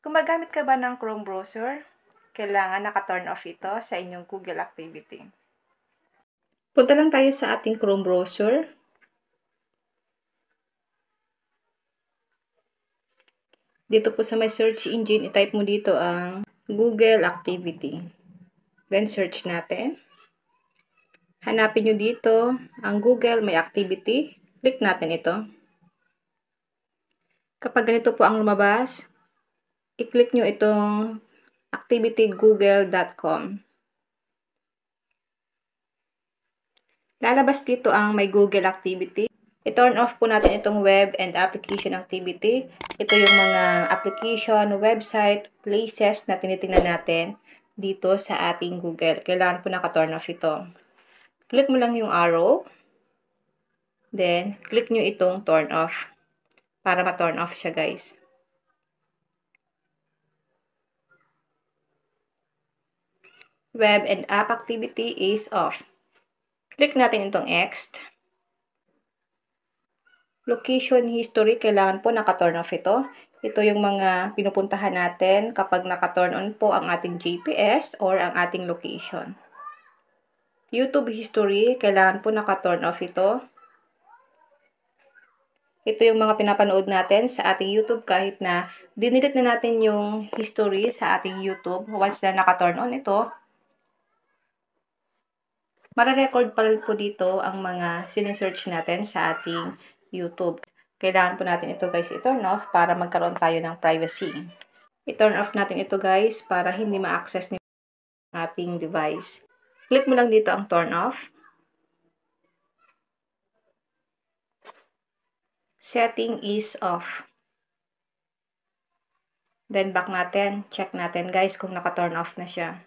Gumagamit ka ba ng Chrome browser? Kailangan naka-turn off ito sa inyong Google activity. Punta lang tayo sa ating Chrome browser. Dito po sa may search engine, i-type mo dito ang Google activity. Then search natin. Hanapin nyo dito ang Google may activity. Click natin ito. Kapag ganito po ang lumabas, i-click nyo itong activitygoogle.com. Lalabas dito ang may Google activity. I-turn off po natin itong web and application activity. Ito yung mga application, website, places na tinitingnan natin dito sa ating Google. Kailangan po naka-turn off ito. Click mo lang yung arrow. Then, click nyo itong turn off. Para ma-turn off siya, guys. Web and app activity is off. Click natin itong X. Location history, kailangan po naka-turn off ito. Ito yung mga pinupuntahan natin kapag naka-turn on po ang ating GPS or ang ating location. YouTube history, kailangan po naka-turn off ito. Ito yung mga pinapanood natin sa ating YouTube kahit na dinilit na natin yung history sa ating YouTube. Once na naka-turn on ito, mare-record pa rin po dito ang mga sinesearch natin sa ating YouTube. Kailangan po natin ito guys i-turn off para magkaroon tayo ng privacy. I-turn off natin ito guys para hindi ma-access ng ating device. Click mo lang dito ang turn off. Setting is off. Then back natin, check natin guys kung naka-turn off na siya.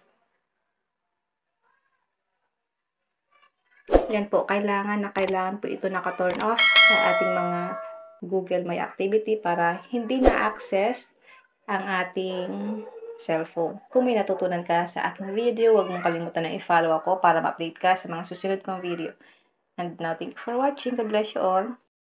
Yan po, kailangan po ito naka-turn off sa ating mga Google My Activity para hindi na-access ang ating cellphone. Kung may natutunan ka sa aking video, huwag mong kalimutan na i-follow ako para ma-update ka sa mga susunod kong video. And now, thank you for watching. God bless you all.